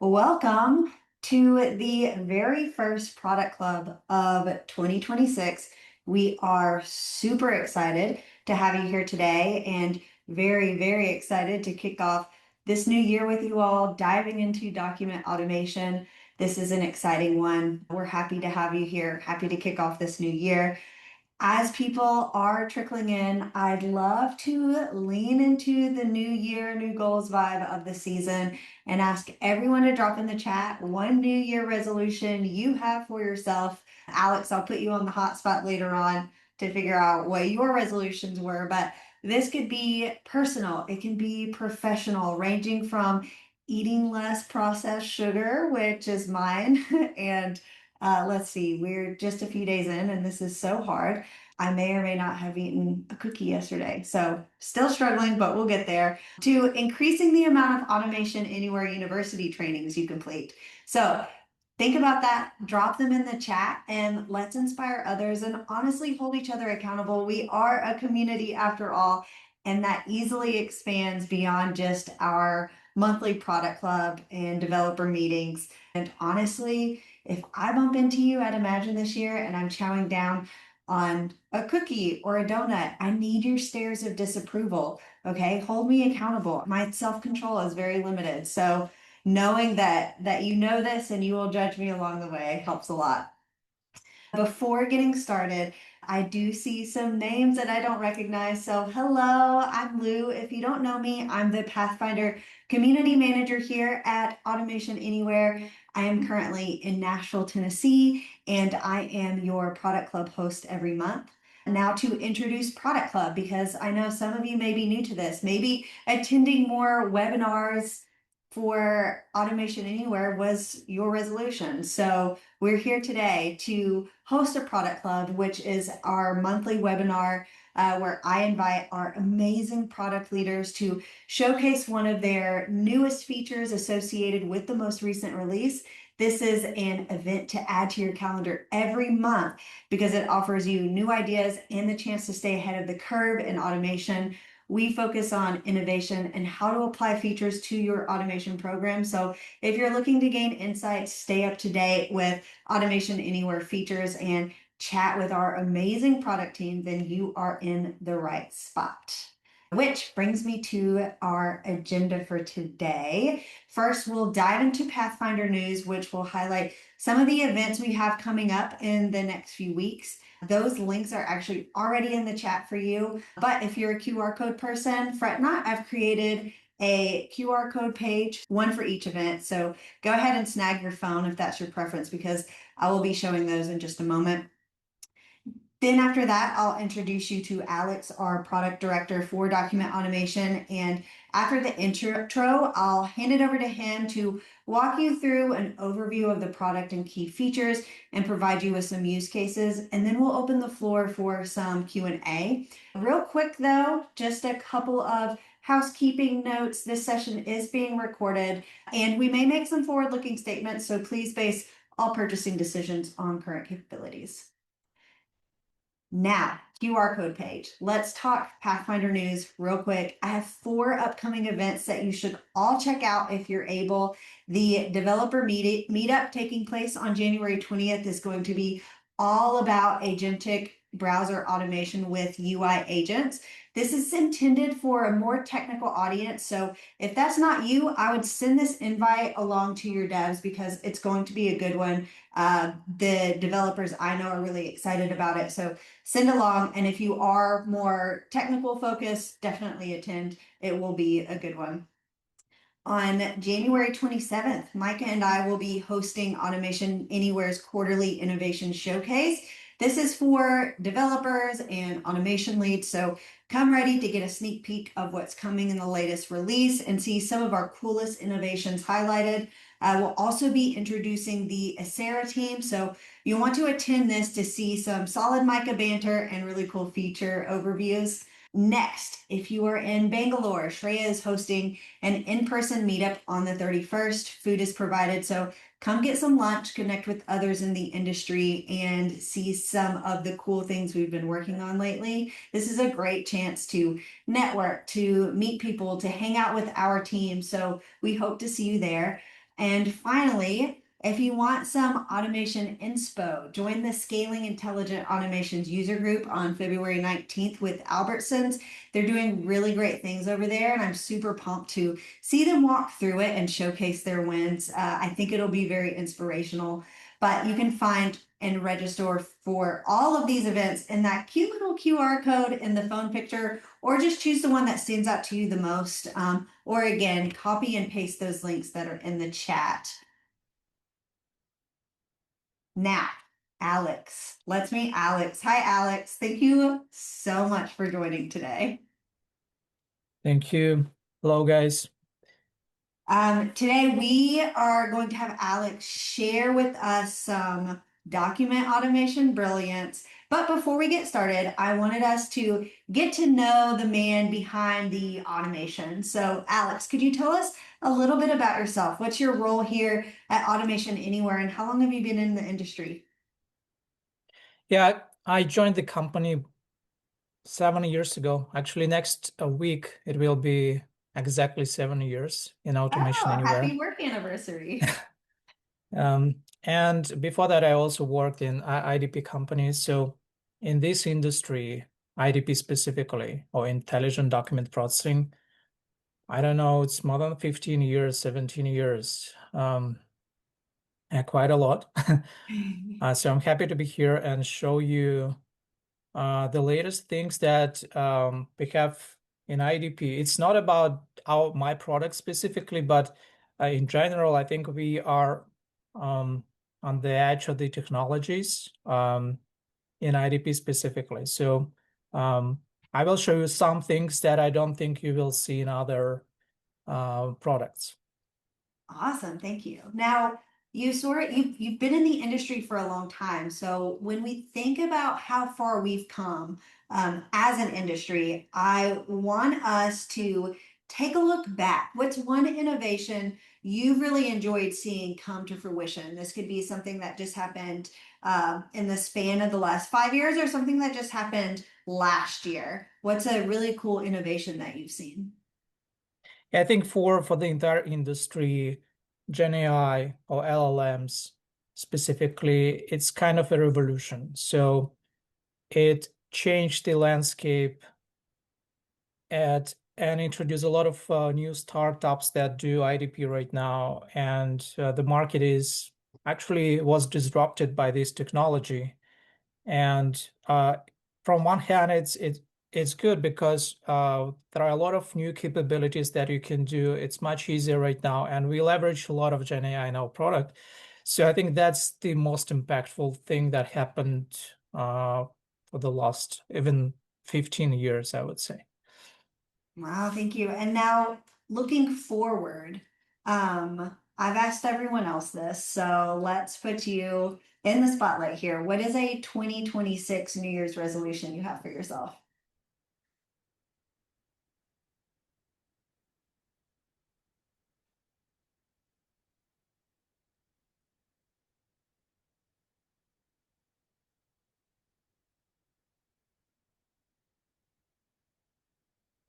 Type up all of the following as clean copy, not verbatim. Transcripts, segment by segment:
Welcome to the very first product club of 2026. We are super excited to have you here today and very, very excited to kick off this new year with you all, diving into document automation. This is an exciting one. We're happy to have you here, happy to kick off this new year. As people are trickling in, I'd love to lean into the new year, new goals vibe of the season and ask everyone to drop in the chat one new year resolution you have for yourself. Alex, I'll put you on the hot spot later on to figure out what your resolutions were, but this could be personal, it can be professional, ranging from eating less processed sugar, which is mine, and let's see, we're just a few days in, and this is so hard. I may or may not have eaten a cookie yesterday. So still struggling, but we'll get there. To increasing the amount of Automation Anywhere University trainings you complete. So think about that, drop them in the chat, and let's inspire others and honestly hold each other accountable. We are a community after all, and that easily expands beyond just our monthly product club and developer meetings. And honestly, if I bump into you at Imagine this year and I'm chowing down on a cookie or a donut, I need your stares of disapproval. Okay, hold me accountable. My self-control is very limited. So knowing that you know this and you will judge me along the way helps a lot. Before getting started, I do see some names that I don't recognize. So hello, I'm Lou. If you don't know me, I'm the Pathfinder community manager here at Automation Anywhere. I am currently in Nashville, Tennessee, and I am your product club host every month. Now to introduce Product Club, because I know some of you may be new to this, maybe attending more webinars for Automation Anywhere was your resolution. So we're here today to host a product club, which is our monthly webinar where I invite our amazing product leaders to showcase one of their newest features associated with the most recent release. This is an event to add to your calendar every month because it offers you new ideas and the chance to stay ahead of the curve in automation. We focus on innovation and how to apply features to your automation program. So if you're looking to gain insights, stay up to date with Automation Anywhere features and chat with our amazing product team, then you are in the right spot. Which brings me to our agenda for today. First, we'll dive into Pathfinder news, which will highlight some of the events we have coming up in the next few weeks. Those links are actually already in the chat for you. But if you're a QR code person, fret not, I've created a QR code page, one for each event. So go ahead and snag your phone if that's your preference, because I will be showing those in just a moment. Then after that, I'll introduce you to Alex, our product director for document automation. And after the intro, I'll hand it over to him to walk you through an overview of the product and key features and provide you with some use cases. And then we'll open the floor for some Q&A. Real quick though, just a couple of housekeeping notes. This session is being recorded and we may make some forward-looking statements, so please base all purchasing decisions on current capabilities. Now, QR code page. Let's talk Pathfinder news real quick. I have 4 upcoming events that you should all check out if you're able. The developer meetup taking place on January 20th is going to be all about agentic browser automation with UI agents. This is intended for a more technical audience. So if that's not you, I would send this invite along to your devs because it's going to be a good one. The developers I know are really excited about it. So send along. And if you are more technical focused, definitely attend. It will be a good one. On January 27th, Micah and I will be hosting Automation Anywhere's quarterly innovation showcase. This is for developers and automation leads. So come ready to get a sneak peek of what's coming in the latest release and see some of our coolest innovations highlighted. We'll also be introducing the Acera team. So you want to attend this to see some solid Micah banter and really cool feature overviews. Next, if you are in Bangalore, Shreya is hosting an in-person meetup on the 31st. Food is provided, so come get some lunch, connect with others in the industry, and see some of the cool things we've been working on lately. This is a great chance to network, to meet people, to hang out with our team, so we hope to see you there. And finally, if you want some automation inspo, join the Scaling Intelligent Automations user group on February 19th with Albertsons. They're doing really great things over there, and I'm super pumped to see them walk through it and showcase their wins. I think it'll be very inspirational. But you can find and register for all of these events in that cute little QR code in the phone picture, or just choose the one that stands out to you the most. Or again, copy and paste those links that are in the chat. Now, Alex, let's meet Alex. Hi, Alex. Thank you so much for joining today. Thank you. Hello, guys. Today we are going to have Alex share with us some document automation brilliance. But before we get started, I wanted us to get to know the man behind the automation. So, Alex, could you tell us a little bit about yourself? What's your role here at Automation Anywhere, and how long have you been in the industry? Yeah, I joined the company 7 years ago. Actually, next week it will be exactly 7 years in Automation Oh, happy Anywhere. work anniversary. And before that, I also worked in IDP companies. So in this industry, IDP specifically, or intelligent document processing, I don't know, it's more than 15 years, 17 years, quite a lot. So I'm happy to be here and show you the latest things that we have in IDP. It's not about my product specifically, but in general, I think we are on the edge of the technologies in IDP specifically. So I will show you some things that I don't think you will see in other products. Awesome, thank you. Now, you've been in the industry for a long time. So when we think about how far we've come as an industry, I want us to take a look back. What's one innovation you've really enjoyed seeing come to fruition? This could be something that just happened in the span of the last 5 years, or something that just happened last year. What's a really cool innovation that you've seen? I think for the entire industry, Gen AI or LLMs specifically, it's kind of a revolution. So it changed the landscape and introduced a lot of new startups that do IDP right now. And the market is actually was disrupted by this technology. And from one hand, it's good because there are a lot of new capabilities that you can do. It's much easier right now, and we leverage a lot of Gen AI in our product. So I think that's the most impactful thing that happened for the last even 15 years, I would say. Wow, thank you. And now looking forward, I've asked everyone else this, so let's put you in the spotlight here. What is a 2026 New Year's resolution you have for yourself?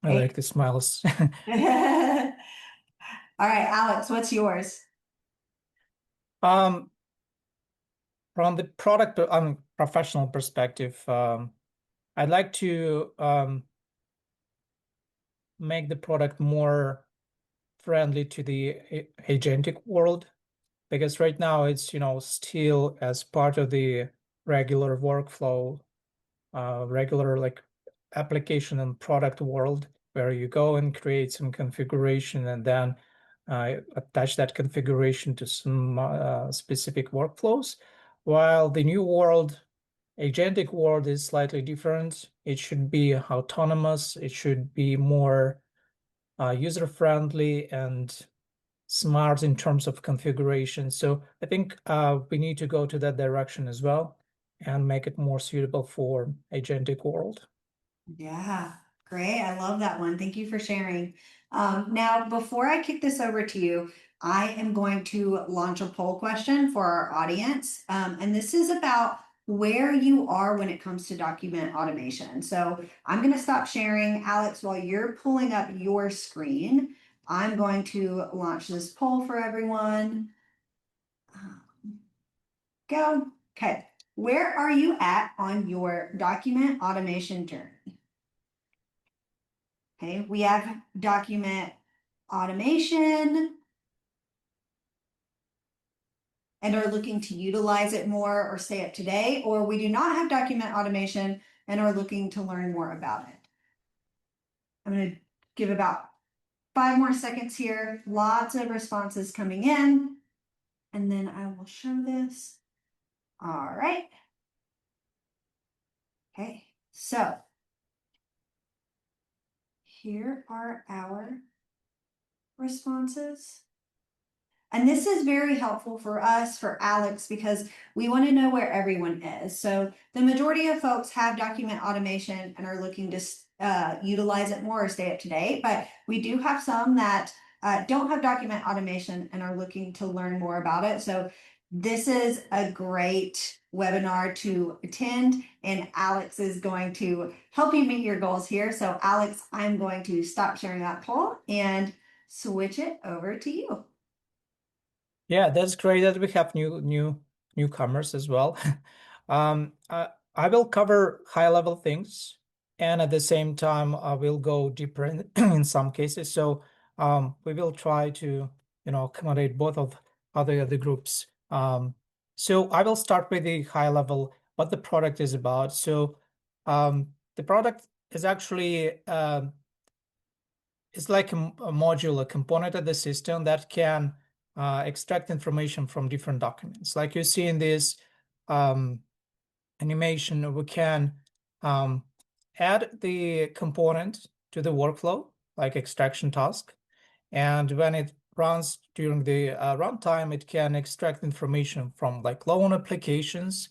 I Hey. like the smiles. All right, Alex, what's yours? Um, from the product, professional perspective, I'd like to make the product more friendly to the agentic world, because right now it's still as part of the regular workflow, regular like application and product world, where you go and create some configuration and then attach that configuration to some specific workflows. While the new world, agentic world, is slightly different. It should be autonomous. It should be more user friendly and smart in terms of configuration. So I think we need to go to that direction as well and make it more suitable for agentic world. Yeah, great. I love that one. Thank you for sharing. Now, before I kick this over to you, I am going to launch a poll question for our audience. And this is about where you are when it comes to document automation. So I'm going to stop sharing, Alex, while you're pulling up your screen. I'm going to launch this poll for everyone. Um, Go. Okay. Where are you at on your document automation journey? Okay, we have document automation and are looking to utilize it more or stay up to date, or we do not have document automation and are looking to learn more about it. I'm going to give about 5 more seconds here. Lots of responses coming in, and then I will show this. All right. Okay, so here are our responses. And this is very helpful for us, for Alex, because we want to know where everyone is. So the majority of folks have document automation and are looking to utilize it more or stay up to date. But we do have some that don't have document automation and are looking to learn more about it. So this is a great webinar to attend, and Alex is going to help you meet your goals here. So Alex, I'm going to stop sharing that poll and switch it over to you. Yeah, that's great that we have newcomers as well. I will cover high level things, and at the same time, I will go deeper in, in some cases. So we will try to accommodate both of other groups. So I will start with the high level, what the product is about. So the product is actually it's like a module, a component of the system that can extract information from different documents. Like you see in this um, animation, we can add the component to the workflow, like extraction task. And when it runs during the runtime, it can extract information from like loan applications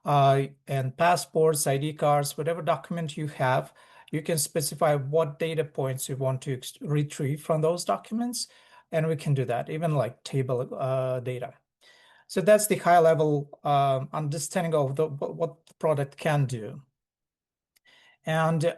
and passports, ID cards, whatever document you have. You can specify what data points you want to retrieve from those documents, and we can do that, even like table data. So that's the high level understanding of what the product can do. And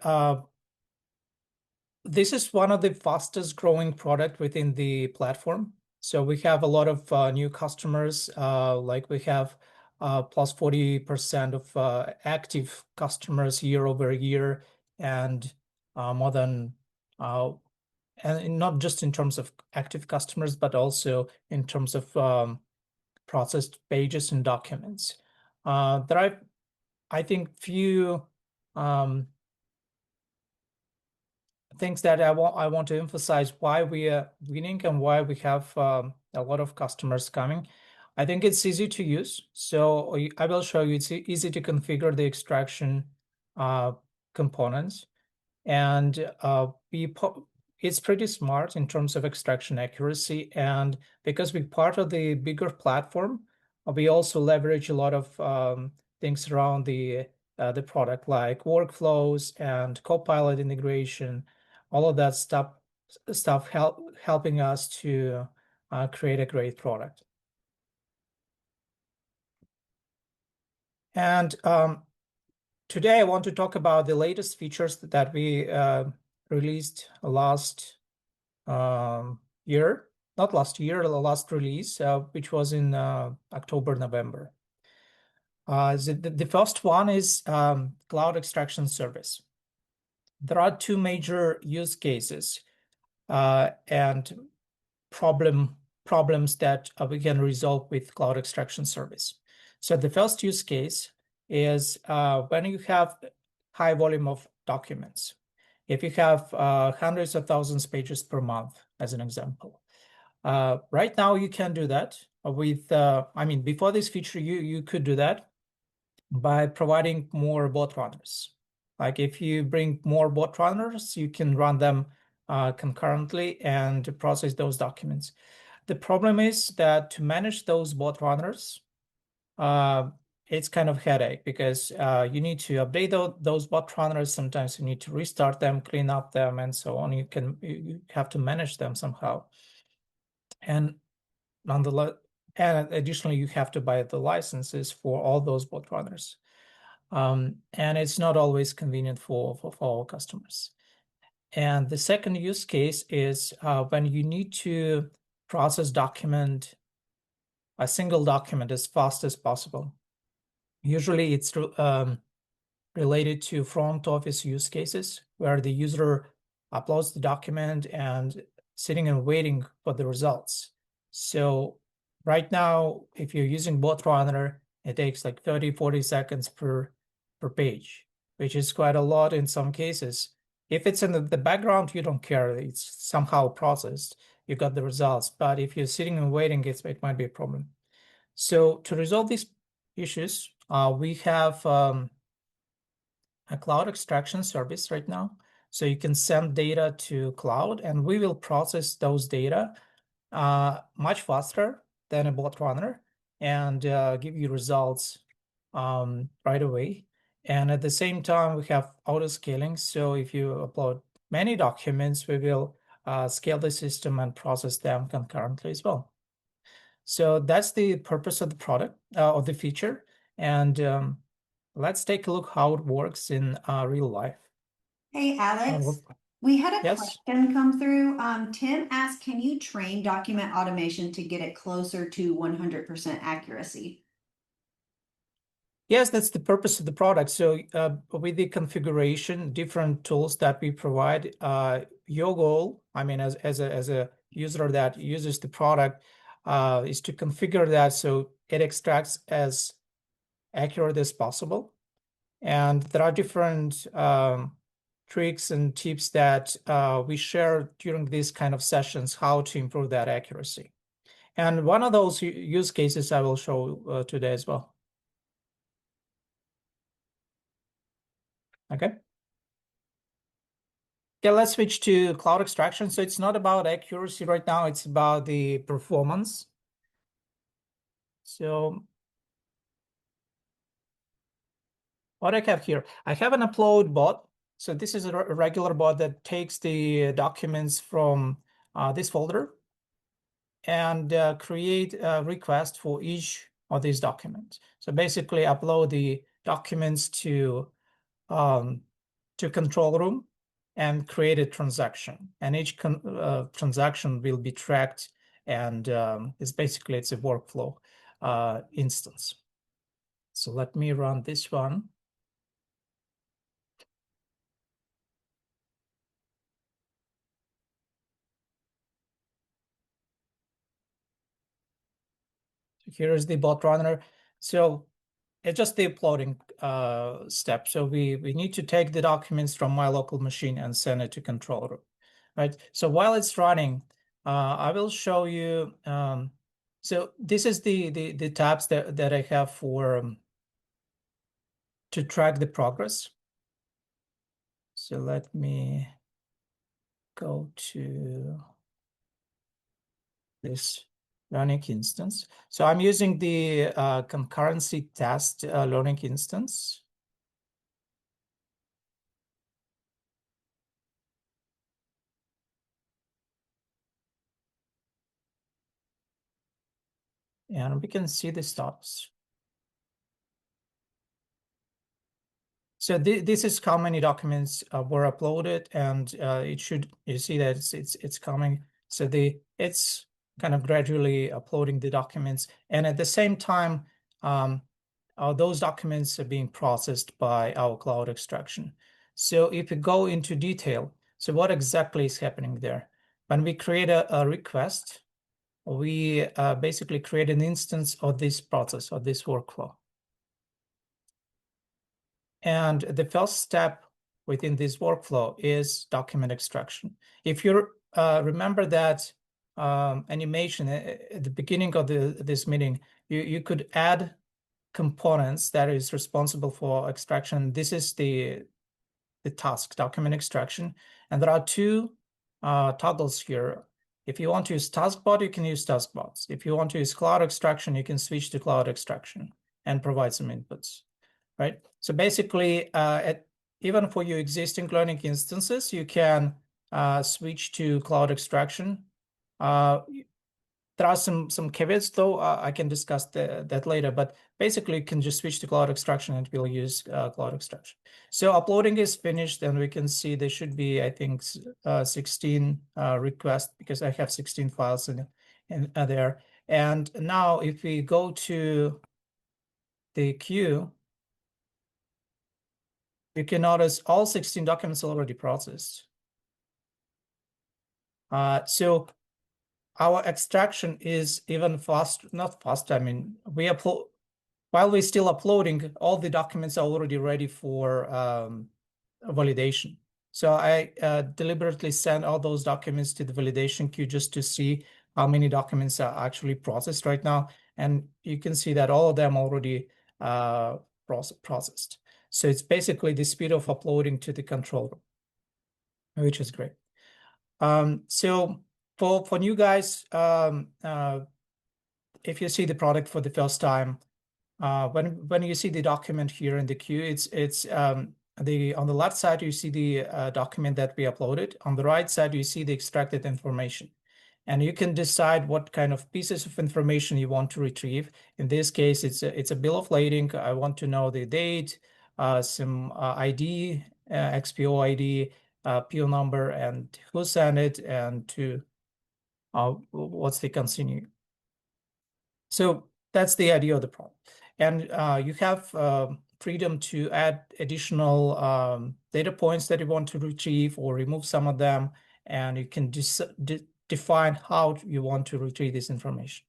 this is one of the fastest growing product within the platform. So we have a lot of new customers, like we have plus 40% of active customers year over year, and more than, and not just in terms of active customers, but also in terms of processed pages and documents. There are, I think, few um, things that I want to emphasize why we are winning and why we have a lot of customers coming. I think it's easy to use. So I will show you it's easy to configure the extraction components. And it's pretty smart in terms of extraction accuracy. And because we're part of the bigger platform, we also leverage a lot of things around the product, like workflows and Copilot integration, all of that stuff helping us to create a great product. And today I want to talk about the latest features that we released last year, not last year, the last release, which was in October, November. The first one is cloud extraction service. There are two major use cases and problems that we can resolve with cloud extraction service. So the first use case is when you have high volume of documents. If you have hundreds of thousands pages per month, as an example. Right now, you can do that with, before this feature, you could do that by providing more bot runners. Like if you bring more bot runners, you can run them concurrently and process those documents. The problem is that to manage those bot runners, it's kind of headache because you need to update those bot runners. Sometimes you need to restart them, clean up them, and so on. You have to manage them somehow. And nonetheless, and additionally, you have to buy the licenses for all those bot runners. And it's not always convenient for all customers. And the second use case is when you need to process a single document as fast as possible. Usually it's related to front office use cases where the user uploads the document and sitting and waiting for the results. So right now, if you're using Botrunner, it takes like 30, 40 seconds per page, which is quite a lot in some cases. If it's in the background, you don't care. It's somehow processed. You got the results. But if you're sitting and waiting, it might be a problem. So to resolve these issues, we have a cloud extraction service right now. So you can send data to cloud and we will process those data much faster than a bot runner and give you results right away. And at the same time, we have auto scaling. So if you upload many documents, we will scale the system and process them concurrently as well. So that's the purpose of the product, of the feature. And let's take a look how it works in real life. Hey, Alex, Well, we had a yes, question come through. Tim asked, can you train document automation to get it closer to 100% accuracy? yes, that's the purpose of the product. So with the configuration, different tools that we provide, your goal, I mean, as a user that uses the product, is to configure that so it extracts as accurate as possible. And there are different tricks and tips that we share during these kind of sessions, how to improve that accuracy. And one of those use cases I will show today as well. Okay. Okay, let's switch to cloud extraction. So it's not about accuracy right now, it's about the performance. So what I have here, I have an upload bot. So this is a regular bot that takes the documents from this folder and create a request for each of these documents. So basically upload the documents um, to control room and create a transaction. And each transaction will be tracked and it's a workflow instance. So let me run this one. Here's the bot runner. So it's just the uploading step. So we need to take the documents from my local machine and send it to control room, right? So while it's running, I will show you. So this is the tabs that I have for to track the progress. So let me go to this learning instance. So I'm using the concurrency test learning instance. And we can see the status. So this is how many documents were uploaded, and you see that it's coming. So it's kind of gradually uploading the documents, and at the same time, those documents are being processed by our cloud extraction. So if you go into detail, so what exactly is happening there? When we create a request, we basically create an instance of this process, of this workflow. And the first step within this workflow is document extraction. If you remember that animation at the beginning of this meeting, you could add components that is responsible for extraction. This is the task, document extraction. And there are two toggles here. If you want to use taskbot, you can use taskbots. If you want to use cloud extraction, you can switch to cloud extraction and provide some inputs, right? So basically, even for your existing learning instances, you can switch to cloud extraction. There are some caveats though. I can discuss that later, but basically you can just switch to cloud extraction and we'll use cloud extraction. So uploading is finished and we can see there should be, I think, 16 requests because I have 16 files in there. And now if we go to the queue, you can notice all 16 documents already processed. So our extraction is even fast, not fast. I mean, we upload while we're still uploading, all the documents are already ready for validation. So I deliberately send all those documents to the validation queue just to see how many documents are actually processed right now. And you can see that all of them already processed. So it's basically the speed of uploading to the control room, which is great. So for new guys, if you see the product for the first time, when you see the document here in the queue, it's the on the left side you see the document that we uploaded. On the right side you see the extracted information, and you can decide what kind of pieces of information you want to retrieve. In this case, it's a bill of lading. I want to know the date, some ID, XPO ID, PO number, and who sent it, and to what's the consignee. So that's the idea of the product. And you have freedom to add additional data points that you want to retrieve or remove some of them. And you can define how you want to retrieve this information.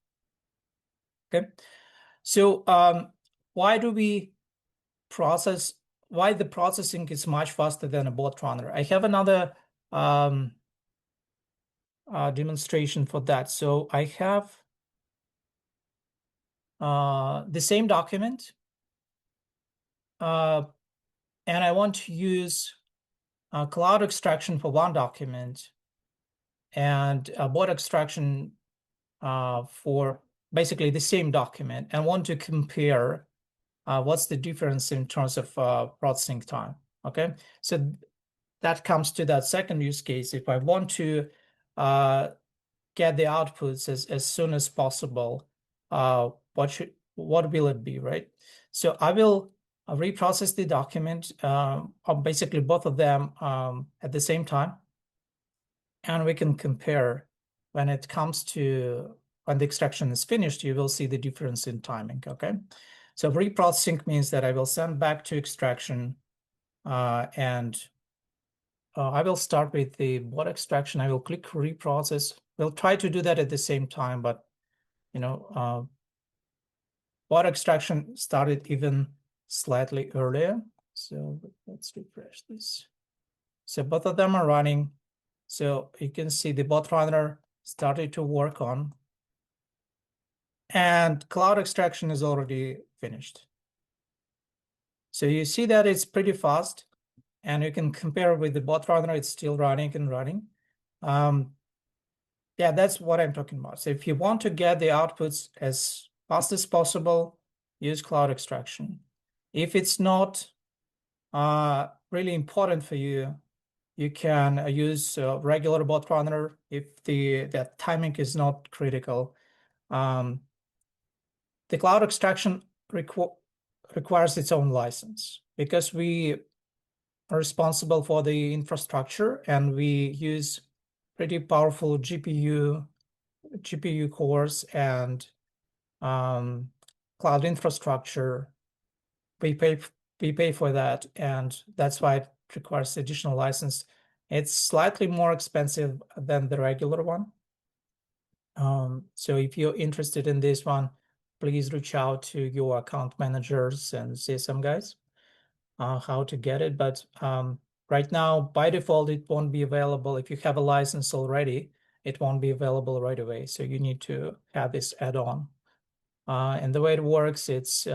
Okay. So why do we process, why the processing is much faster than a bot runner? I have another demonstration for that. So I have the same document, and I want to use cloud extraction for one document and bot extraction for basically the same document, and want to compare what's the difference in terms of processing time. Okay, so that comes to that second use case. If I want to get the outputs as soon as possible, what will it be, right? So I will reprocess the document, basically both of them at the same time, and we can compare. When it comes to when the extraction is finished, you will see the difference in timing, okay? So reprocessing means that I will send back to extraction, and I will start with the bot extraction. I will click reprocess. We'll try to do that at the same time, but bot extraction started even slightly earlier. So let's refresh this. So both of them are running. So you can see the bot runner started to work on, and cloud extraction is already finished. So you see that it's pretty fast, and you can compare with the bot runner. It's still running and running. Yeah, that's what I'm talking about. So if you want to get the outputs as fast as possible, use cloud extraction. If it's not really important for you, you can use regular bot runner if that timing is not critical. The cloud extraction requires its own license because we are responsible for the infrastructure, and we use pretty powerful GPU cores and cloud infrastructure. We pay for that, and that's why it requires additional license. It's slightly more expensive than the regular one. So if you're interested in this one, please reach out to your account managers and see some guys how to get it. But right now, by default, it won't be available. If you have a license already, it won't be available right away. So you need to have this add-on. And the way it works, it's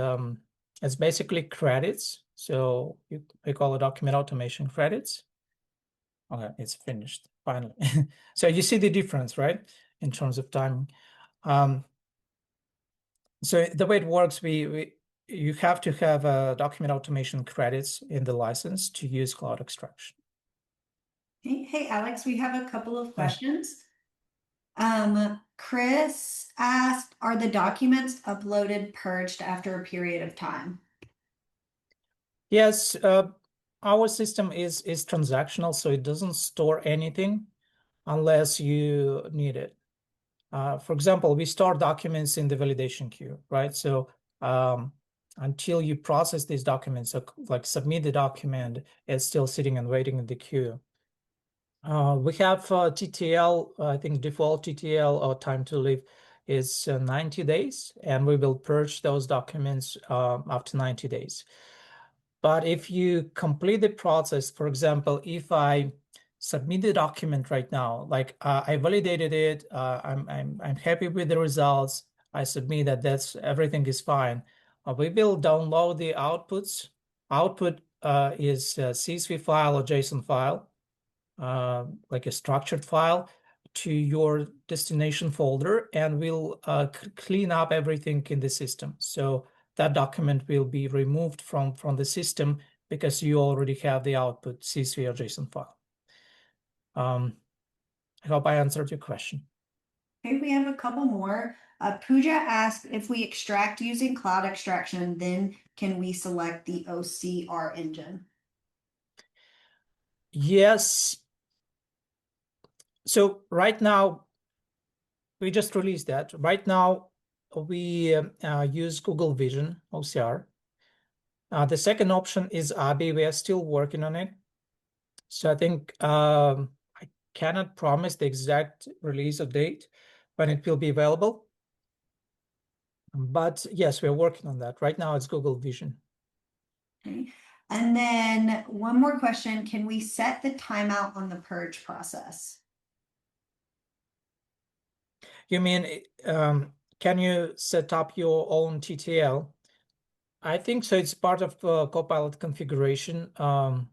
basically credits. So we call it document automation credits. Okay, it's finished finally. So you see the difference, right? In terms of time. So the way it works, you have to have document automation credits in the license to use cloud extraction. Hey, Alex, we have a couple of Yeah. questions. Chris asked, are the documents uploaded purged after a period of time? Yes, our system is transactional, so it doesn't store anything unless you need it. For example, we store documents in the validation queue, right? So um, until you process these documents, so like submit the document, it's still sitting and waiting in the queue. We have TTL, I think default TTL or time to live is 90 days, and we will purge those documents after 90 days. But if you complete the process, for example, if I submit the document right now, like I validated it, I'm happy with the results. I submit that everything is fine. We will download the outputs. Output is a CSV file or JSON file, like a structured file, to your destination folder, and we'll clean up everything in the system. So that document will be removed from the system because you already have the output CSV or JSON file. I hope I answered your question. Okay, we have a couple more. Pooja asked if we extract using cloud extraction, then can we select the OCR engine? Yes. So right now, we just released that. Right now, we use Google Vision OCR. The second option is ABI. We are still working on it. So I think I cannot promise the exact release of date when it will be available. But yes, we're working on that. Right now it's Google Vision. Okay. And then one more question, can we set the timeout on the purge process? You mean, can you set up your own TTL? I think so. It's part of Copilot configuration. I'm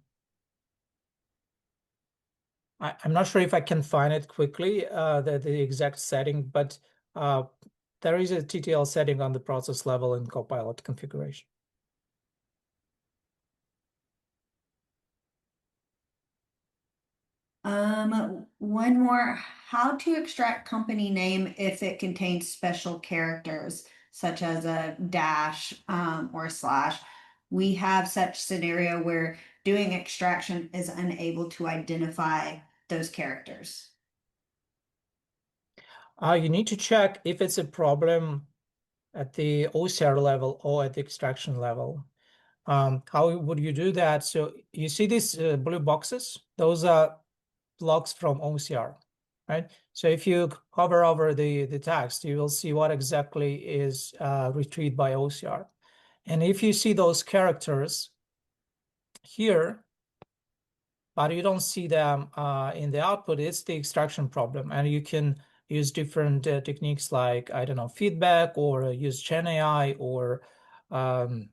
not sure if I can find it quickly, the exact setting, but uh, there is a TTL setting on the process level in Copilot configuration. One more, how to extract company name if it contains special characters such as a dash or a slash. We have such scenario where doing extraction is unable to identify those characters. You need to check if it's a problem at the OCR level or at the extraction level. How would you do that? So you see these blue boxes? Those are logs from OCR, right? So if you hover over the text, you will see what exactly is retrieved by OCR. And if you see those characters here, but you don't see them in the output, it's the extraction problem. And you can use different techniques like, I don't know, feedback, or use Gen AI, or um,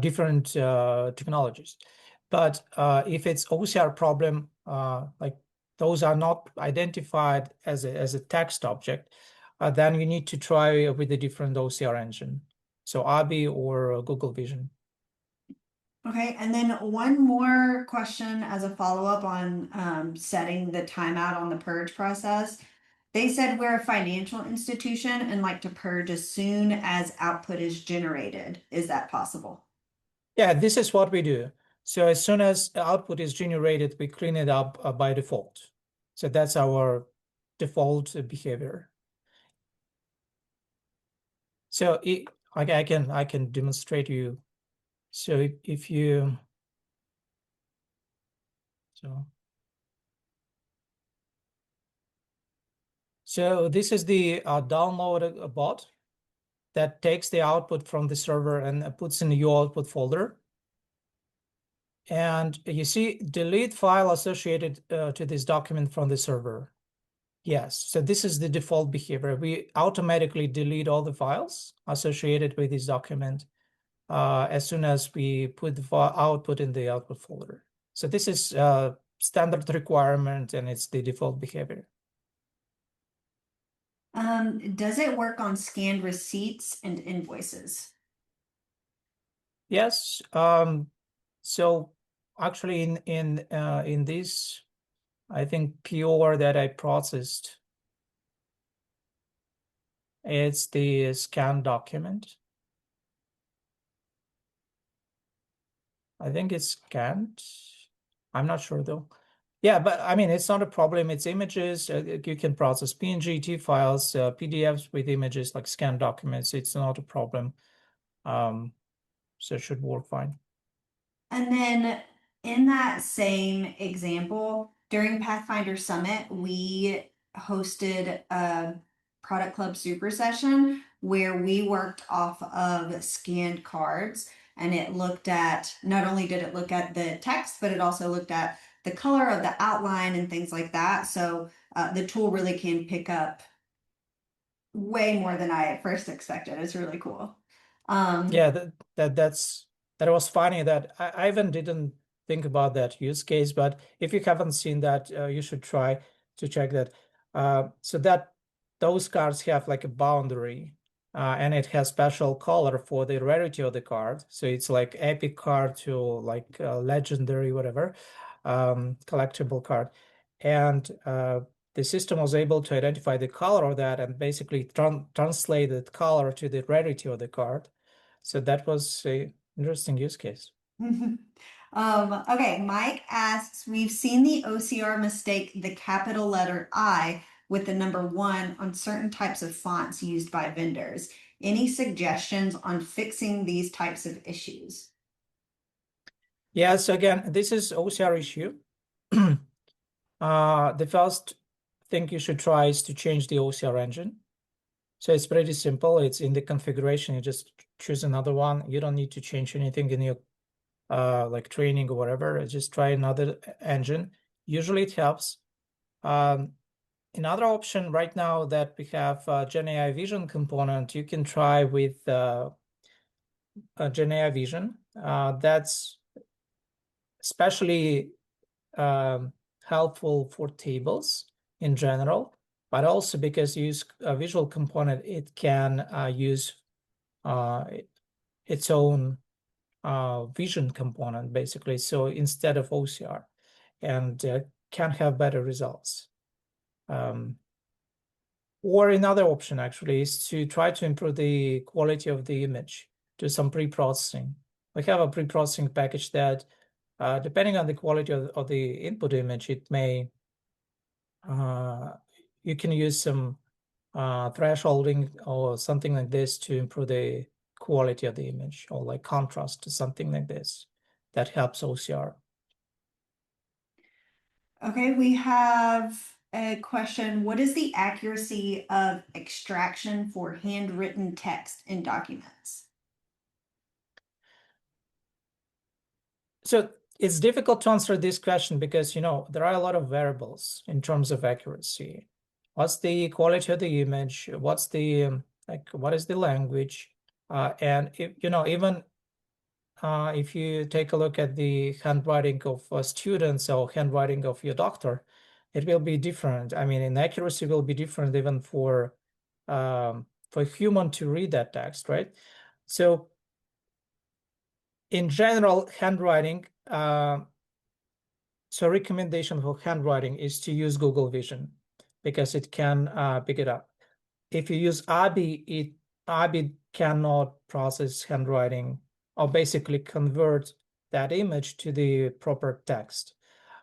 different technologies. But if it's OCR problem, like those are not identified as a text object, then you need to try with a different OCR engine. So ABI or Google Vision. Okay, and then one more question as a follow-up on setting the timeout on the purge process. They said we're a financial institution and like to purge as soon as output is generated. Is that possible? Yeah, this is what we do. So as soon as output is generated, we clean it up by default. So that's our default behavior. So I can demonstrate you. So if you so so this is the download bot that takes the output from the server and puts in your output folder. And you see delete file associated to this document from the server. Yes, so this is the default behavior. We automatically delete all the files associated with this document as soon as we put the output in the output folder. So this is standard requirement, and it's the default behavior. Does it work on scanned receipts and invoices? Yes. So actually, in this, I think PR that I processed, It's the scan document. I think it's scanned. I'm not sure though. Yeah, but I mean, it's not a problem. It's images. You can process PNG, T files, PDFs with images like scanned documents. It's not a problem. Um, so it should work fine. And then in that same example, during Pathfinder Summit, we hosted a product club super session where we worked off of scanned cards, and it looked at, not only did it look at the text, but it also looked at the color of the outline and things like that. So the tool really can pick up way more than I at first expected. It's really cool. Um, Yeah, that was funny that I even didn't think about that use case, but if you haven't seen that, you should try to check that. So that those cards have like a boundary, and it has special color for the rarity of the card. So it's like epic card to like legendary, whatever, collectible card. And the system was able to identify the color of that and basically translate the color to the rarity of the card. So that was a interesting use case. Okay, Mike asks, we've seen the OCR mistake the capital letter I with the number one on certain types of fonts used by vendors. Any suggestions on fixing these types of issues? Yeah, so again, this is OCR issue. The first thing you should try is to change the OCR engine. So it's pretty simple. It's in the configuration. You just choose another one. You don't need to change anything in your like training or whatever. Just try another engine. Usually it helps. Um, Another option right now that we have Gen AI Vision component, you can try with Gen AI Vision. That's especially um, helpful for tables in general, but also because you use a visual component, it can use uh, its own vision component, basically. So instead of OCR, and can have better results. Um, Or another option actually is to try to improve the quality of the image, do some pre-processing. We have a pre-processing package that, depending on the quality of the input image, it may, uh, you can use some thresholding or something like this to improve the quality of the image, or like contrast to something like this that helps OCR. Okay, we have a question. What is the accuracy of extraction for handwritten text in documents? So it's difficult to answer this question because, there are a lot of variables in terms of accuracy. What's the quality of the image? What's the like? What is the language? And if, even if you take a look at the handwriting of students or handwriting of your doctor, it will be different. I mean, in accuracy will be different even for a human to read that text, right? So in general, handwriting. So recommendation for handwriting is to use Google Vision because it can pick it up. If you use Abi cannot process handwriting or basically convert that image to the proper text.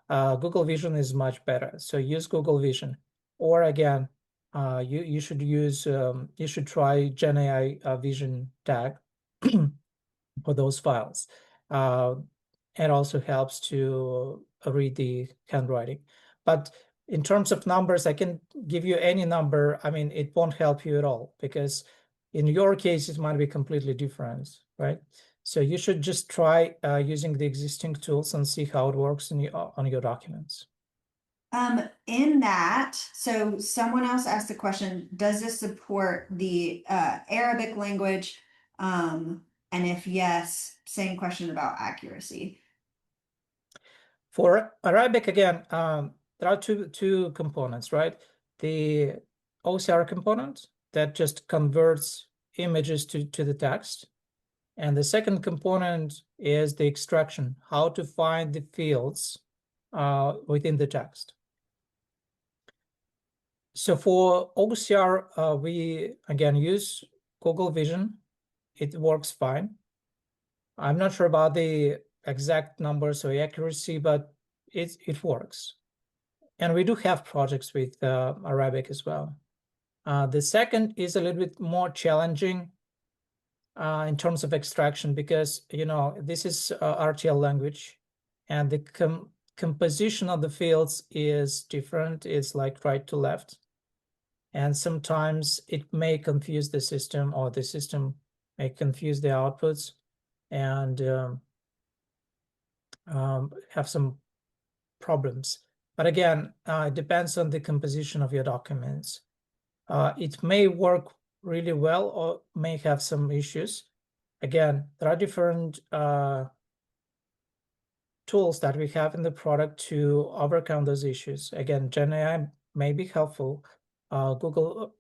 Google Vision is much better. So use Google Vision. Or again, you should you should try Gen AI Vision tag for those files. Uh, it also helps to read the handwriting. But in terms of numbers, I can give you any number. I mean, it won't help you at all because in your case, it might be completely different, right? So you should just try using the existing tools and see how it works on your documents. In that, so someone else asked the question, does this support the Arabic language? And if yes, same question about accuracy. For Arabic, again, there are two components, right? The OCR component that just converts images to the text. And the second component is the extraction, how to find the fields within the text. So for OCR, we again use Google Vision. It works fine. I'm not sure about the exact numbers or accuracy, but it works. And we do have projects with Arabic as well. The second is a little bit more challenging in terms of extraction because, this is RTL language, and the composition of the fields is different. It's like right to left. And sometimes it may confuse the system, or the system may confuse the outputs and have some problems. But again, it depends on the composition of your documents. It may work really well or may have some issues. Again, there are different tools that we have in the product to overcome those issues. Again, GenAI may be helpful. Not Google,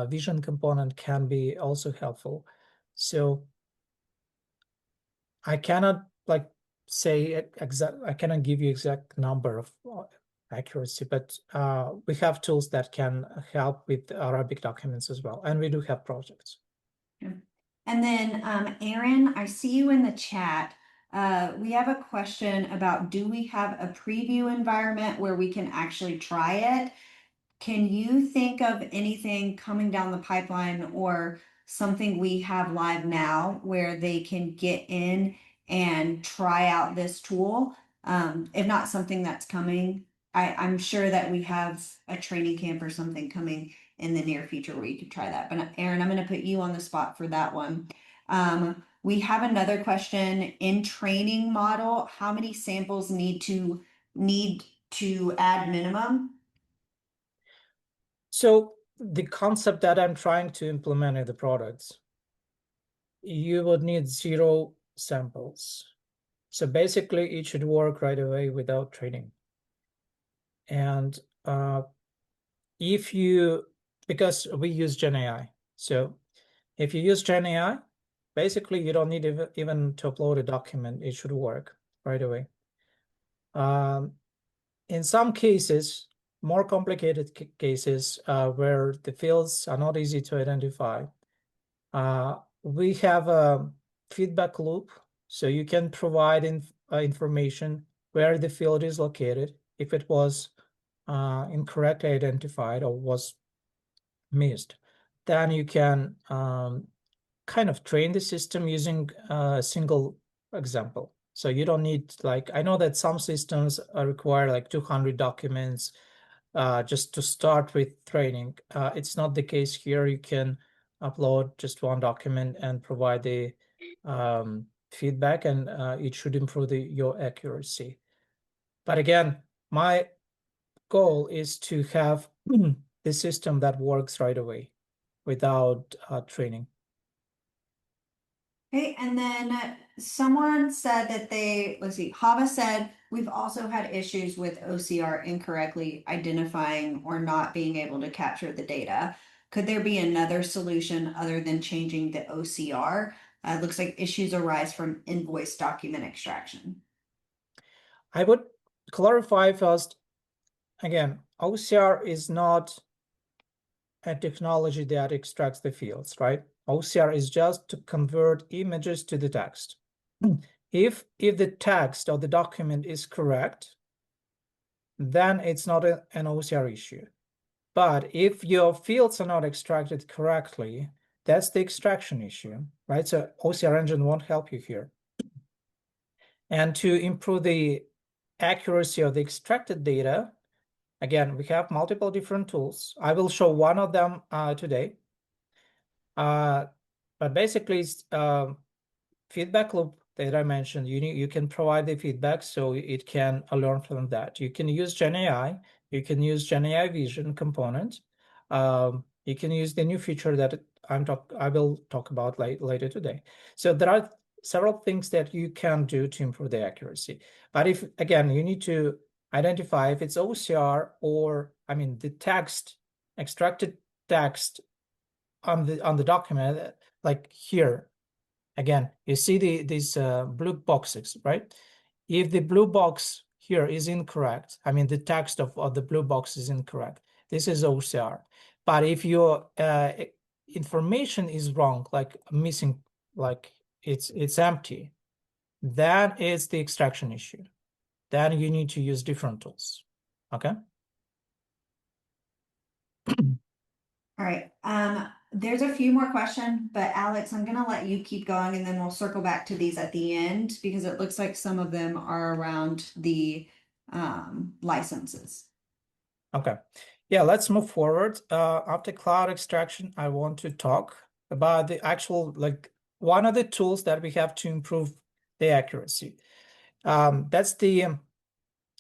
Vision component can be also helpful. So I cannot say exact. I cannot give you exact number of accuracy, but we have tools that can help with Arabic documents as well, and we do have projects. Yeah. And then, Aaron, I see you in the chat. We have a question about, do we have a preview environment where we can actually try it? Can you think of anything coming down the pipeline or something we have live now where they can get in and try out this tool? If not something that's coming, I'm sure that we have a training camp or something coming in the near future where you could try that. But Aaron, I'm going to put you on the spot for that one. We have another question in training model. How many samples need to add minimum? So the concept that I'm trying to implement in the products, you would need 0 samples. So basically, it should work right away without training. And because we use GenAI, so if you use GenAI, basically you don't need even to upload a document. It should work right away. In some cases, more complicated cases where the fields are not easy to identify, we have a feedback loop, so you can provide information where the field is located if it was incorrectly identified or was missed. Then you can kind of train the system using a single example. So you don't need, I know that some systems require like 200 documents just to start with training. It's not the case here. You can upload just one document and provide the feedback, and it should improve your accuracy. But again, my goal is to have the system that works right away without training. Okay, and then someone said that let's see, Hava said, we've also had issues with OCR incorrectly identifying or not being able to capture the data. Could there be another solution other than changing the OCR? Looks like issues arise from invoice document extraction. I would clarify first, again, OCR is not a technology that extracts the fields, right? OCR is just to convert images to the text. If the text or the document is correct, then it's not an OCR issue. But if your fields are not extracted correctly, that's the extraction issue, right? So OCR engine won't help you here. And to improve the accuracy of the extracted data, again, we have multiple different tools. I will show one of them today. But basically, it's feedback loop that I mentioned. You can provide the feedback so it can learn from that. You can use GenAI. You can use GenAI Vision component. You can use the new feature that I will talk about later today. So there are several things that you can do to improve the accuracy. But if, again, you need to identify if it's OCR or, the text, extracted text on the document, like here, again, you see these blue boxes, right? If the blue box here is incorrect, the text of the blue box is incorrect, This is OCR. But if your information is wrong, like missing, like it's empty, then it's the extraction issue. Then you need to use different tools. Okay. All right. There's a few more questions, but Alex, I'm gonna let you keep going and then we'll circle back to these at the end because it looks like some of them are around the licenses. Okay. Yeah, let's move forward. After cloud extraction, I want to talk about the actual, like, one of the tools that we have to improve the accuracy. That's the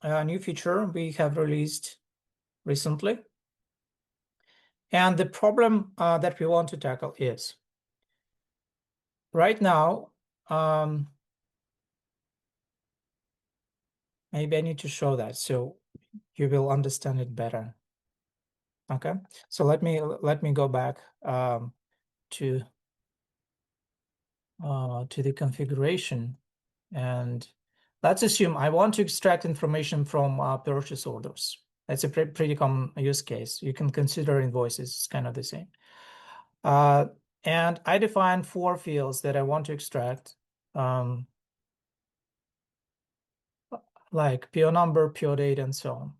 new feature we have released recently. And the problem that we want to tackle is right now, maybe I need to show that so you will understand it better. Okay, so let me go back to the configuration, and let's assume I want to extract information from purchase orders. That's a pretty common use case. You can consider invoices, it's kind of the same. And I define 4 fields that I want to extract, like PO number, PO date, and so on,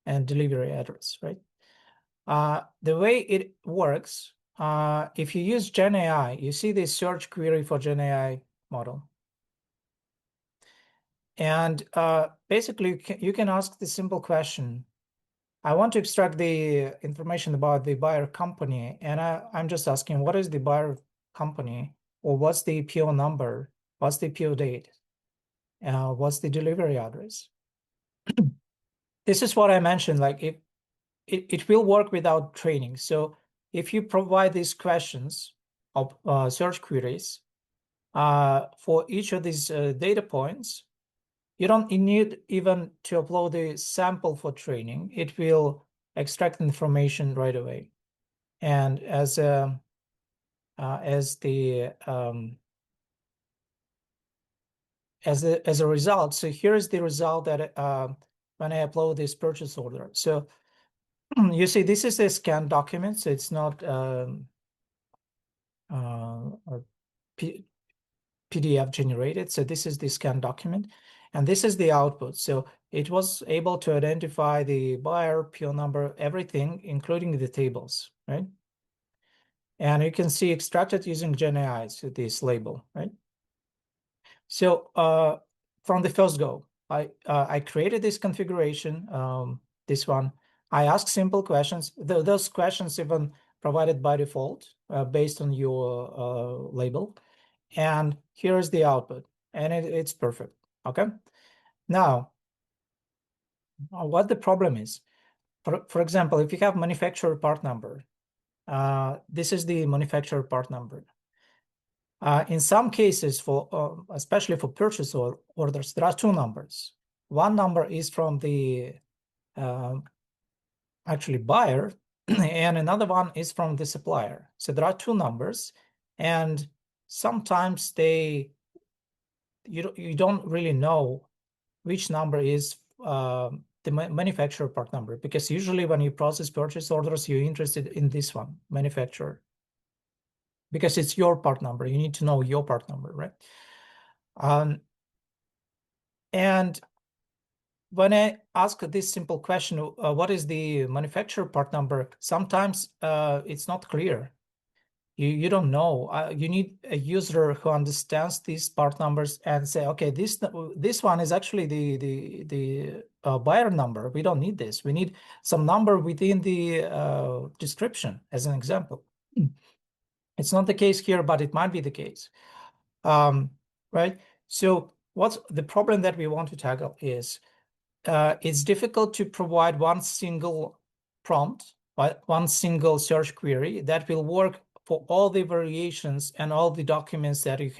and delivery address, right? The way it works, if you use GenAI, you see this search query for GenAI model. And basically, you can ask the simple question. I want to extract the information about the buyer company, and I'm just asking, what is the buyer company, or what's the PO number, what's the PO date, what's the delivery address? This is what I mentioned, like it will work without training. So if you provide these questions of search queries for each of these data points, you don't need even to upload the sample for training. It will extract information right away. And as a result, so here's the result that when I upload this purchase order. So you see, this is a scanned document, so it's not a PDF generated. So this is the scanned document, and this is the output. So it was able to identify the buyer, PO number, everything, including the tables, right? And you can see extracted using GenAI, so this label, right? So from the first go, I created this configuration, this one. I asked simple questions. Those questions even provided by default based on your label. And here's the output, and it's perfect. Okay. Now, what the problem is, for example, if you have manufacturer part number, this is the manufacturer part number. In some cases, for especially for purchase orders, there are 2 numbers. One number is from the actually buyer, and another one is from the supplier. So there are 2 numbers, and sometimes you don't really know which number is the manufacturer part number, because usually when you process purchase orders, you're interested in this one, manufacturer, because it's your part number. You need to know your part number, right? And when I ask this simple question, what is the manufacturer part number? Sometimes it's not clear. You don't know. You need a user who understands these part numbers and say, okay, this one is actually the buyer number. We don't need this. We need some number within the description, as an example. It's not the case here, but it might be the case, right? So what's the problem that we want to tackle is it's difficult to provide one single prompt, one single search query that will work for all the variations and all the documents that you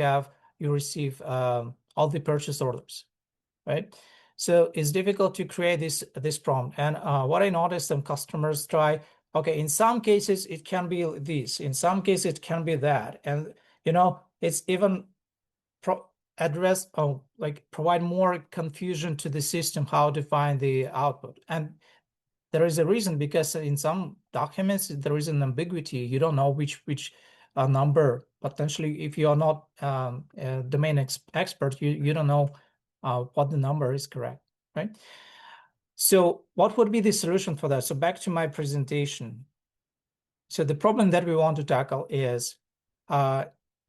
receive, all the purchase orders, right? So it's difficult to create this prompt. And what I noticed, some customers try, okay, in some cases it can be this, in some cases it can be that, and it's even provide more confusion to the system how to find the output. And there is a reason, because in some documents there is an ambiguity. You don't know which number potentially. If you are not a domain expert, you don't know what the number is correct, right? So what would be the solution for that? So back to my presentation. So the problem that we want to tackle is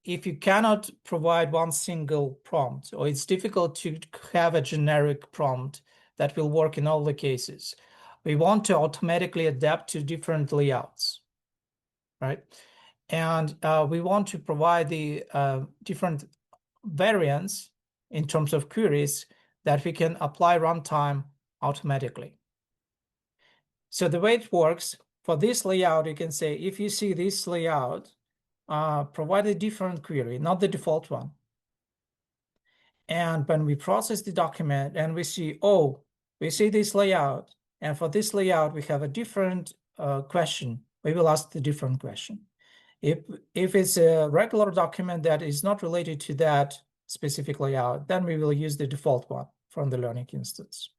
if you cannot provide one single prompt, or it's difficult to have a generic prompt that will work in all the cases, we want to automatically adapt to different layouts, right? And we want to provide the different variants in terms of queries that we can apply runtime automatically. So the way it works, for this layout, you can say, if you see this layout, provide a different query, not the default one. And when we process the document and we see, oh, we see this layout, and for this layout, we have a different question, we will ask the different question. If it's a regular document that is not related to that specific layout, then we will use the default one from the learning instance.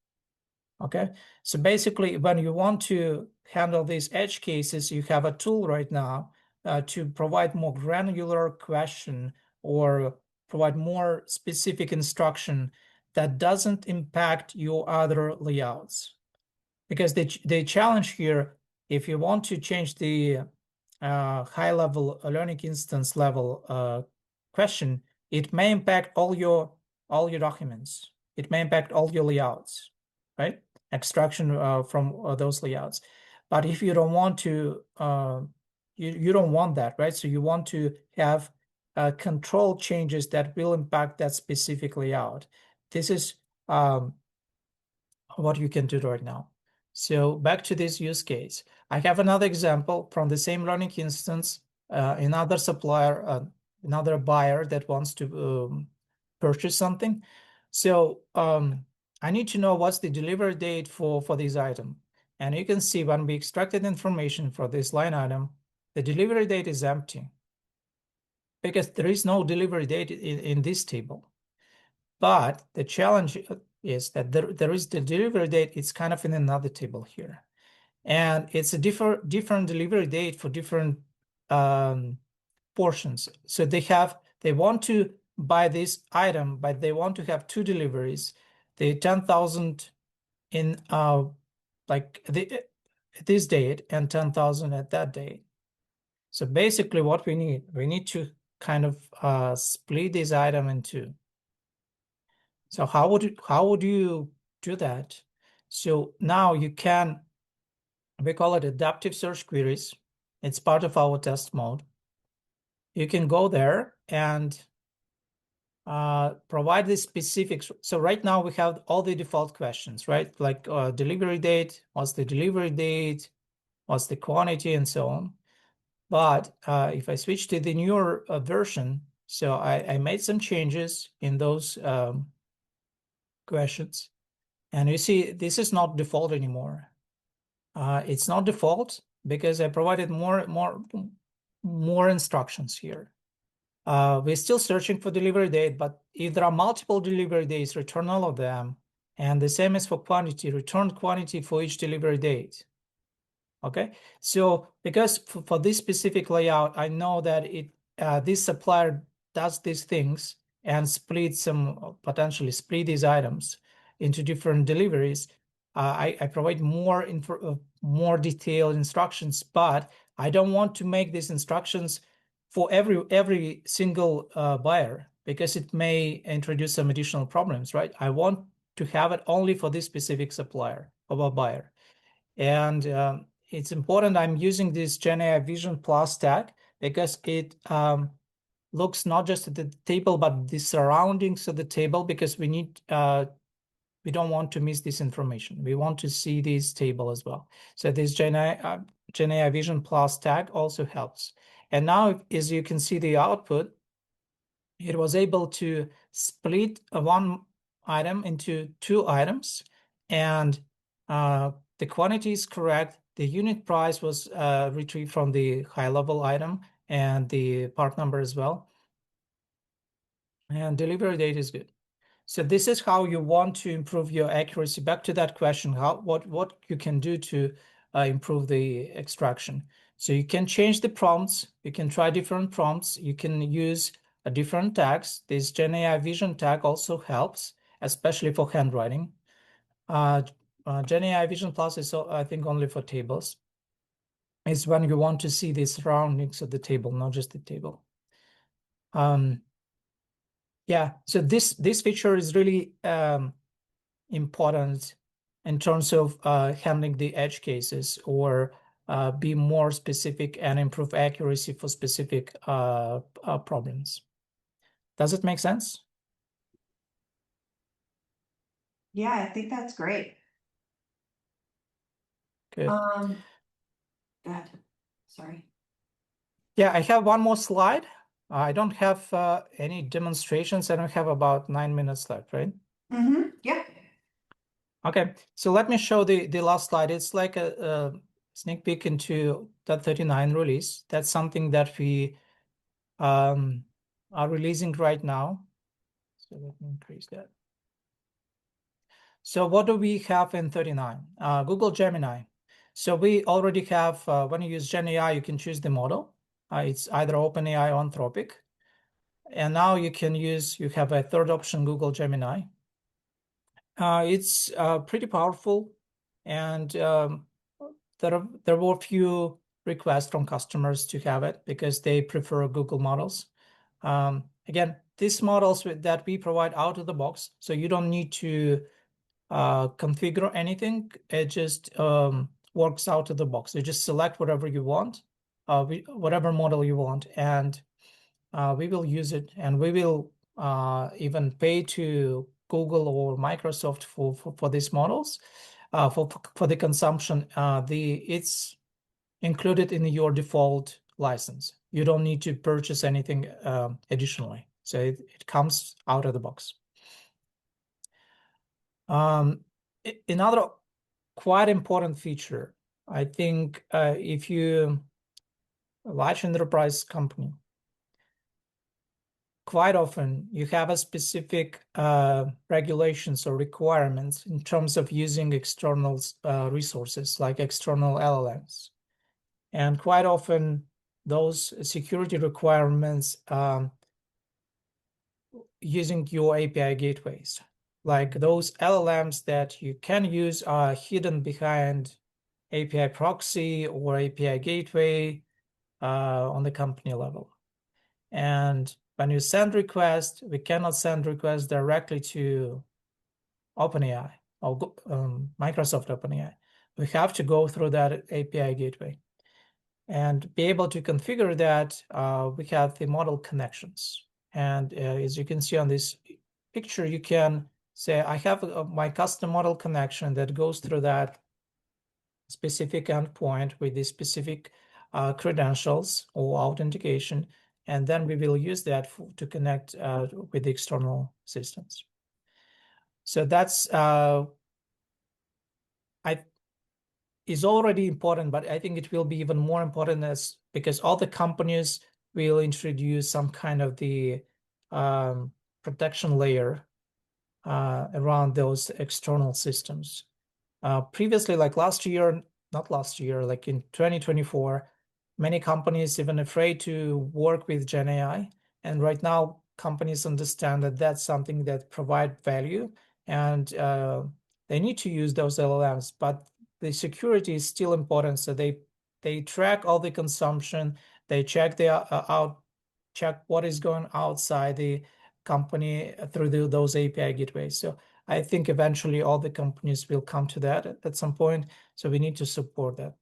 Okay, so basically, when you want to handle these edge cases, you have a tool right now to provide more granular question or provide more specific instruction that doesn't impact your other layouts. Because the challenge here, if you want to change the high level learning instance level question, it may impact all your documents. It may impact all your layouts, right? Extraction from those layouts. But if you don't want to, you don't want that, right? So you want to have control changes that will impact that specific layout. This is what you can do right now. So back to this use case. I have another example from the same learning instance, another supplier, another buyer that wants to purchase something. So I need to know what's the delivery date for this item. And you can see when we extracted information for this line item, the delivery date is empty because there is no delivery date in this table. But the challenge is that there is the delivery date. It's kind of in another table here. And it's a different delivery date for different portions. So they want to buy this item, but they want to have two deliveries. The 10,000 in like this date and 10,000 at that date. So basically what we need to kind of split this item in two. So how would you do that? So now you can, we call it adaptive search queries. It's part of our test mode. You can go there and provide the specifics. So right now we have all the default questions, right? Like delivery date, what's the delivery date, what's the quantity, and so on. But if I switch to the newer version, so I made some changes in those questions. And you see, this is not default anymore. It's not default because I provided more instructions here. We're still searching for delivery date, but if there are multiple delivery dates, return all of them. And the same as for quantity, return quantity for each delivery date. Okay, so because for this specific layout, I know that this supplier does these things and potentially split these items into different deliveries. I provide more detailed instructions, but I don't want to make these instructions for every single buyer because it may introduce some additional problems, right? I want to have it only for this specific supplier or a buyer. And it's important I'm using this GenAI Vision Plus tag because it looks not just at the table, but the surroundings of the table, because we don't want to miss this information. We want to see this table as well. So this GenAI Vision Plus tag also helps. And now, as you can see the output, it was able to split one item into two items, and the quantity is correct. The unit price was retrieved from the high-level item and the part number as well. And delivery date is good. So this is how you want to improve your accuracy. Back to that question, what you can do to improve the extraction. So you can change the prompts. You can try different prompts. You can use a different tags. This Gen AI Vision tag also helps, especially for handwriting. Uh, Gen AI Vision Plus is, I think, only for tables. It's when you want to see the surroundings of the table, not just the table. Yeah, so this feature is really important in terms of handling the edge cases or be more specific and improve accuracy for specific problems. Does it make sense? Yeah, I think that's great. Good. Um, go ahead. Sorry. Yeah, I have one more slide. I don't have any demonstrations. I don't have about 9 minutes left, right? Yeah. Okay, so let me show the last slide. It's like a sneak peek into the 39 release. That's something that we are releasing right now. So let me increase that. So what do we have in 39? Google Gemini. So we already have, when you use Gen AI, you can choose the model. It's either OpenAI or Anthropic. And now you have a third option, Google Gemini. It's pretty powerful, and there were a few requests from customers to have it because they prefer Google models. Again, these models that we provide out of the box, so you don't need to configure anything. It just works out of the box. You just select whatever you want, whatever model you want, and we will use it, and we will even pay to Google or Microsoft for these models for the consumption. It's included in your default license. You don't need to purchase anything additionally. So it comes out of the box. Another quite important feature, I think, if you a large enterprise company, quite often you have a specific regulations or requirements in terms of using external resources like external LLMs. And quite often those security requirements using your API gateways, like those LLMs that you can use are hidden behind API proxy or API gateway on the company level. And when you send requests, we cannot send requests directly to OpenAI or Microsoft OpenAI. We have to go through that API gateway. And be able to configure that, we have the model connections. And as you can see on this picture, you can say, I have my custom model connection that goes through that specific endpoint with the specific credentials or authentication, and then we will use that to connect with the external systems. So that's is already important, but I think it will be even more important because all the companies will introduce some kind of the protection layer around those external systems. Previously, like not last year, like in 2024, many companies even afraid to work with Gen AI. And right now, companies understand that that's something that provide value, and they need to use those LLMs. But the security is still important, so they track all the consumption. They check check what is going outside the company through those API gateways. So I think eventually all the companies will come to that at some point. So we need to support that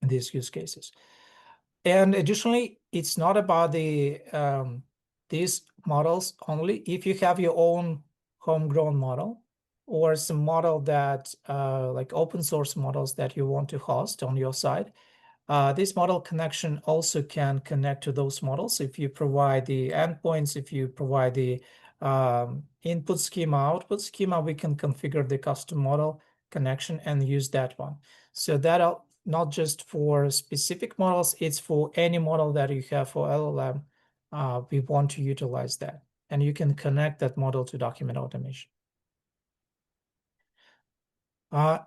in these use cases. And additionally, it's not about these models only. If you have your own homegrown model or some model that like open source models that you want to host on your side, this model connection also can connect to those models. If you provide the endpoints, if you provide the input schema, output schema, we can configure the custom model connection and use that one. So that not just for specific models, it's for any model that you have for LLM. We want to utilize that. and you can connect that model to document automation.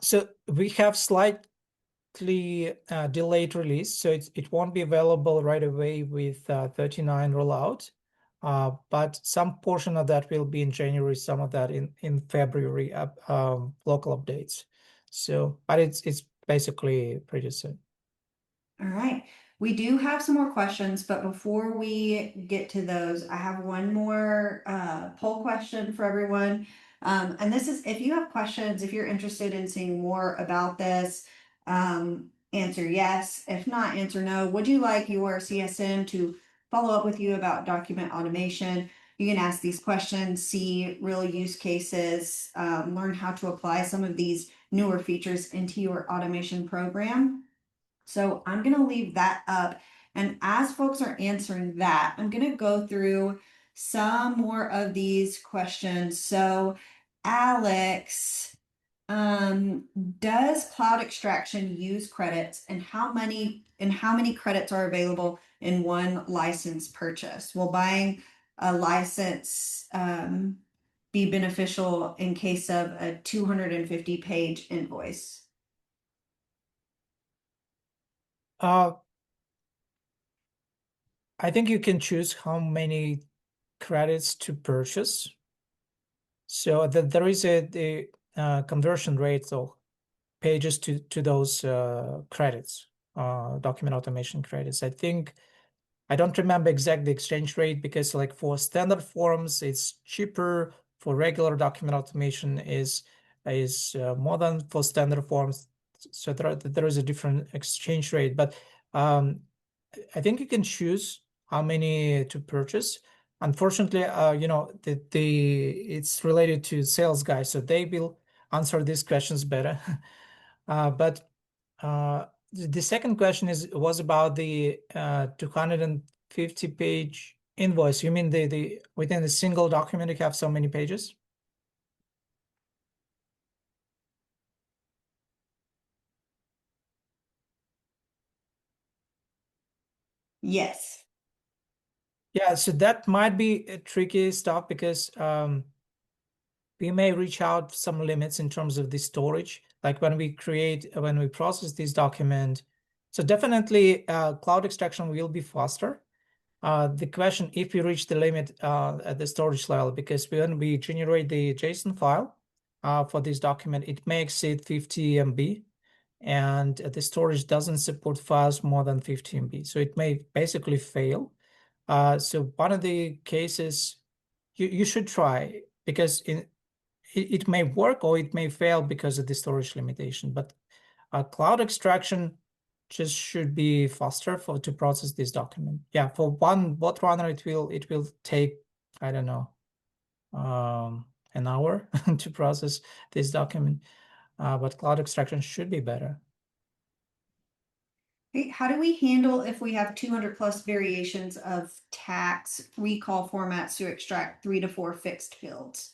So we have slightly delayed release, so it won't be available right away with 39 rollout, but some portion of that will be in January, some of that in February local updates. So, but it's basically pretty soon. All right. We do have some more questions, but before we get to those, I have one more poll question for everyone. And this is if you have questions, if you're interested in seeing more about this, answer yes. If not, answer no. Would you like your CSM to follow up with you about document automation? You can ask these questions, see real use cases, learn how to apply some of these newer features into your automation program. So I'm going to leave that up. And as folks are answering that, I'm going to go through some more of these questions. So, Alex, does cloud extraction use credits, and how many credits are available in one license purchase? Will buying a license be beneficial in case of a 250-page invoice? Uh, I think you can choose how many credits to purchase. So there is the conversion rate of pages to those credits, document automation credits. I don't remember exact the exchange rate because like for standard forms it's cheaper. For regular document automation is more than for standard forms. So there is a different exchange rate, but I think you can choose how many to purchase. Unfortunately, the it's related to sales guys, so they will answer these questions better. But the second question was about the 250-page invoice. You mean the within a single document you have so many pages? Yes. Yeah, so that might be a tricky stuff because we may reach out some limits in terms of the storage, like when we process this document. So definitely cloud extraction will be faster. The question if we reach the limit at the storage level, because when we generate the JSON file for this document, it may exceed 50 MB, and the storage doesn't support files more than 50 MB. So it may basically fail. So one of the cases you should try, because it may work or it may fail because of the storage limitation, but cloud extraction just should be faster to process this document. Yeah, for one bot runner, it will take, I don't know, an hour to process this document, but cloud extraction should be better. Hey, how do we handle if we have 200 plus variations of tax recall formats to extract 3 to 4 fixed fields?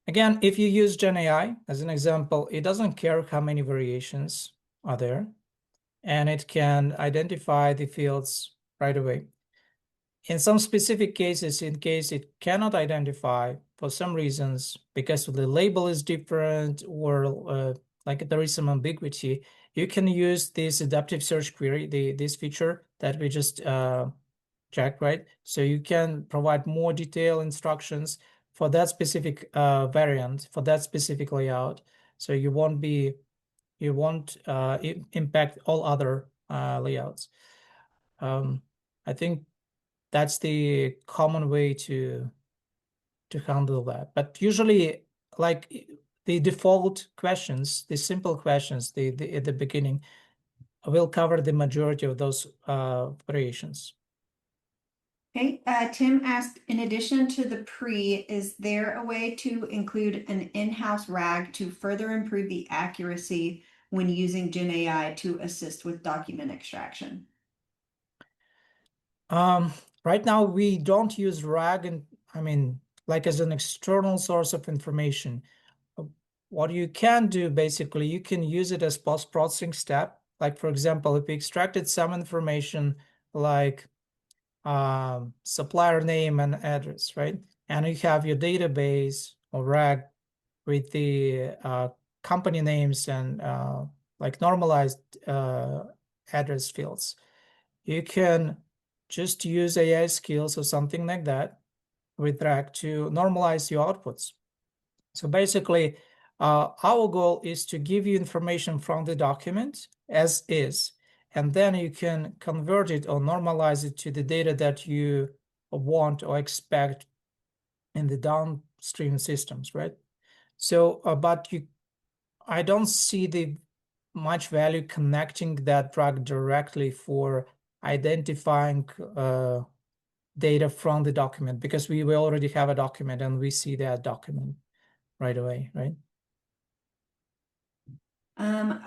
Again, if you use Gen AI as an example, it doesn't care how many variations are there, and it can identify the fields right away. In some specific cases, in case it cannot identify for some reasons, because the label is different or like there is some ambiguity, you can use this adaptive search query, this feature that we just checked, right? So you can provide more detailed instructions for that specific variant, for that specific layout. So you won't impact all other layouts. I think that's the common way to handle that. But usually, like the default questions, the simple questions, the at the beginning will cover the majority of those variations. Okay, Tim asked, in addition to the pre, is there a way to include an in-house RAG to further improve the accuracy when using Gen AI to assist with document extraction? Um, right now we don't use RAG, and I mean like as an external source of information. Uh, What you can do basically, you can use it as post-processing step. Like for example, if we extracted some information like supplier name and address, right? And you have your database or rag with the company names and like normalized address fields. You can just use AI skills or something like that with rag to normalize your outputs. So basically, our goal is to give you information from the document as is, and then you can convert it or normalize it to the data that you want or expect in the downstream systems, right? So, but I don't see the much value connecting that drug directly for identifying data from the document, because we already have a document and we see that document right away, right?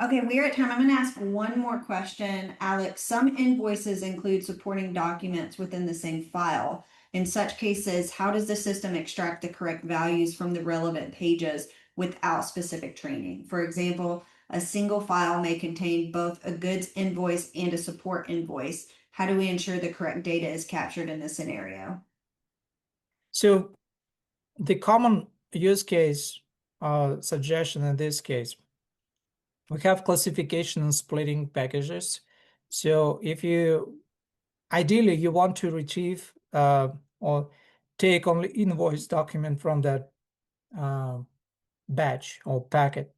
Okay, we're at time. I'm going to ask one more question. Alex, some invoices include supporting documents within the same file. In such cases, how does the system extract the correct values from the relevant pages without specific training? For example, a single file may contain both a goods invoice and a support invoice. How do we ensure the correct data is captured in this scenario? So the common use case suggestion in this case, we have classification and splitting packages. So if you ideally you want to retrieve or take only invoice document from that uh, batch or pack,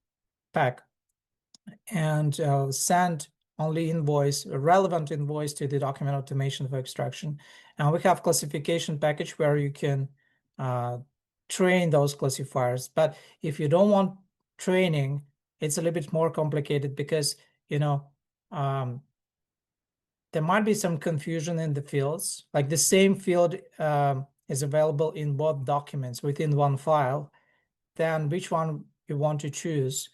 and send only invoice, a relevant invoice to the document automation for extraction. And we have classification package where you can train those classifiers. But if you don't want training, it's a little bit more complicated because, you know, um, there might be some confusion in the fields. Like the same field is available in both documents within one file. Then which one you want to choose?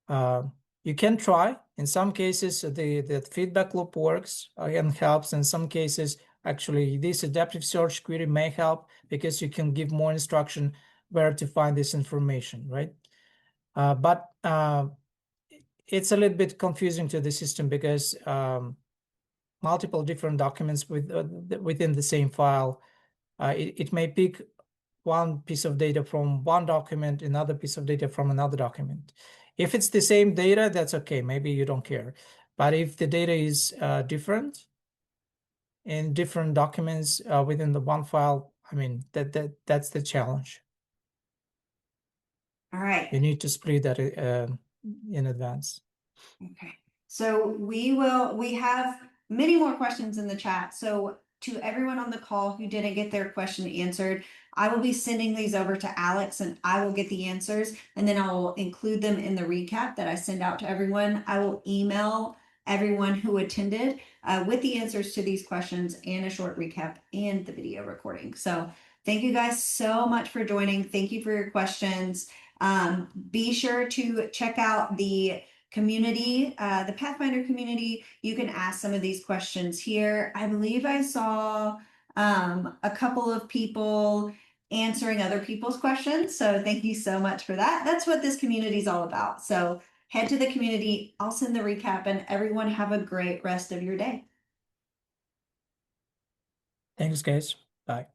Uh, you can try. In some cases, the feedback loop works and helps. In some cases, actually, this adaptive search query may help because you can give more instruction where to find this information, right? But it's a little bit confusing to the system because multiple different documents within the same file, it may pick one piece of data from one document, another piece of data from another document. If it's the same data, that's okay. Maybe you don't care. But if the data is different in different documents within the one file, I mean, that's the challenge. All right. You need to split that in advance. Okay. So we have many more questions in the chat. So to everyone on the call who didn't get their question answered, I will be sending these over to Alex and I will get the answers and then I will include them in the recap that I send out to everyone. I will email everyone who attended with the answers to these questions and a short recap and the video recording. So thank you guys so much for joining. Thank you for your questions. Be sure to check out the community, the Pathfinder community. You can ask some of these questions here. I believe I saw a couple of people answering other people's questions. So thank you so much for that. That's what this community is all about. So head to the community. I'll send the recap and everyone have a great rest of your day. Thanks, guys. Bye.